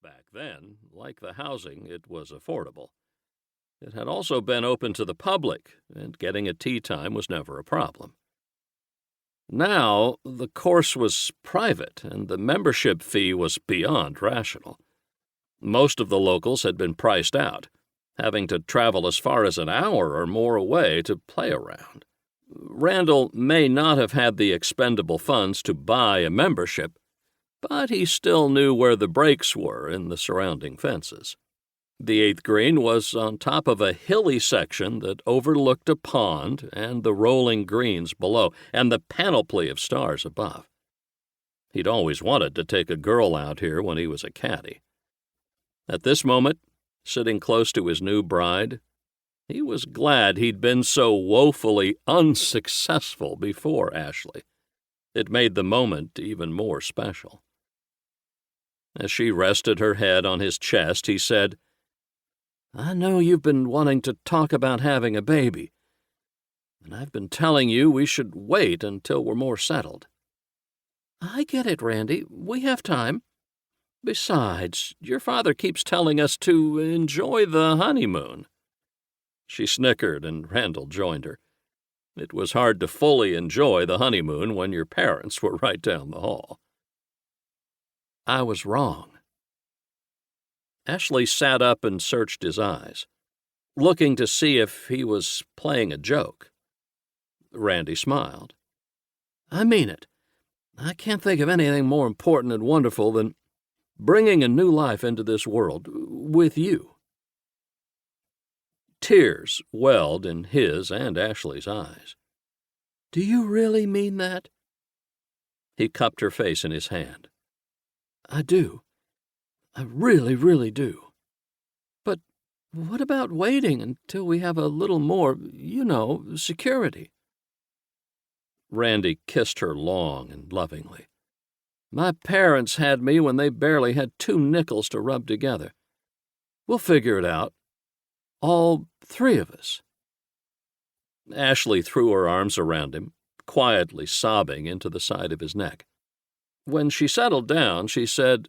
Back then, like the housing, it was affordable. It had also been open to the public, and getting a tea time was never a problem. Now, the course was private, and the membership fee was beyond rational. Most of the locals had been priced out, having to travel as far as an hour or more away to play around. Randall may not have had the expendable funds to buy a membership, but he still knew where the breaks were in the surrounding fences. The 8th green was on top of a hilly section that overlooked a pond and the rolling greens below, and the panoply of stars above. He'd always wanted to take a girl out here when he was a caddy. At this moment, sitting close to his new bride, he was glad he'd been so woefully unsuccessful before Ashley. It made the moment even more special. As she rested her head on his chest, he said, "I know you've been wanting to talk about having a baby, and I've been telling you we should wait until we're more settled." "I get it, Randy. We have time. Besides, your father keeps telling us to enjoy the honeymoon." She snickered, and Randall joined her. It was hard to fully enjoy the honeymoon when your parents were right down the hall. "I was wrong." Ashley sat up and searched his eyes, looking to see if he was playing a joke. Randy smiled. "I mean it. I can't think of anything more important and wonderful than bringing a new life into this world with you." Tears welled in his and Ashley's eyes. "Do you really mean that?" He cupped her face in his hand. "I do. I really, really do. But what about waiting until we have a little more, security?" Randy kissed her long and lovingly. "My parents had me when they barely had 2 nickels to rub together. We'll figure it out. All 3 of us." Ashley threw her arms around him, quietly sobbing into the side of his neck. When she settled down, she said,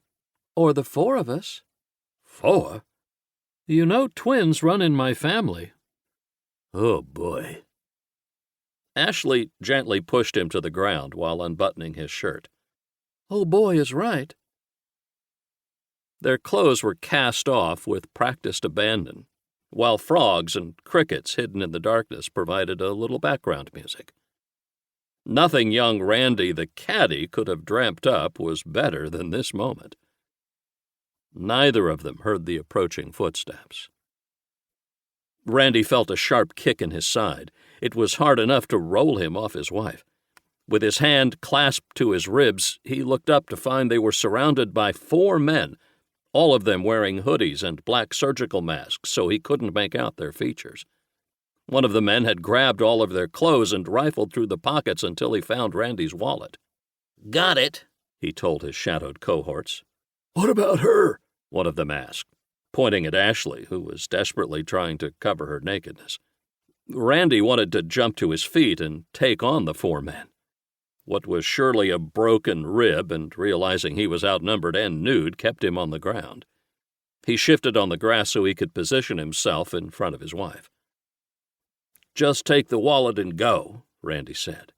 "Or the 4 of us." "4? You know twins run in my family." "Oh, boy." Ashley gently pushed him to the ground while unbuttoning his shirt. "Oh, boy is right." Their clothes were cast off with practiced abandon, while frogs and crickets hidden in the darkness provided a little background music. Nothing young Randy the caddy could have dreamt up was better than this moment. Neither of them heard the approaching footsteps. Randy felt a sharp kick in his side. It was hard enough to roll him off his wife. With his hand clasped to his ribs, he looked up to find they were surrounded by 4 men, all of them wearing hoodies and black surgical masks so he couldn't make out their features. One of the men had grabbed all of their clothes and rifled through the pockets until he found Randy's wallet. "Got it," he told his shadowed cohorts. "What about her?" one of them asked, pointing at Ashley, who was desperately trying to cover her nakedness. Randy wanted to jump to his feet and take on the 4 men. What was surely a broken rib, and realizing he was outnumbered and nude, kept him on the ground. He shifted on the grass so he could position himself in front of his wife. "Just take the wallet and go," Randy said.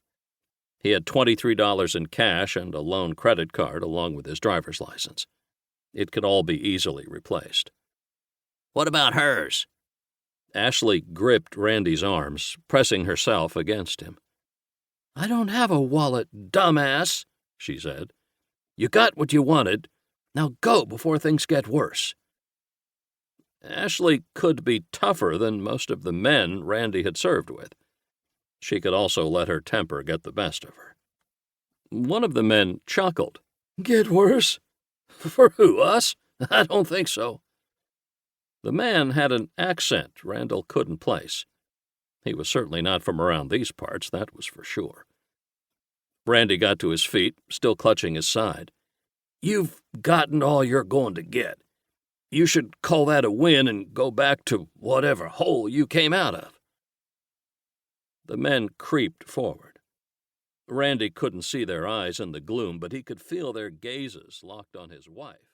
He had $23 in cash and a loan credit card along with his driver's license. It could all be easily replaced. "What about hers?" Ashley gripped Randy's arms, pressing herself against him. "I don't have a wallet, dumbass," she said. "You got what you wanted. Now go before things get worse." Ashley could be tougher than most of the men Randy had served with. She could also let her temper get the best of her. One of the men chuckled. "Get worse? For who, us? I don't think so." The man had an accent Randall couldn't place. He was certainly not from around these parts, that was for sure. Randy got to his feet, still clutching his side. "You've gotten all you're going to get. You should call that a win and go back to whatever hole you came out of." The men creeped forward. Randy couldn't see their eyes in the gloom, but he could feel their gazes locked on his wife.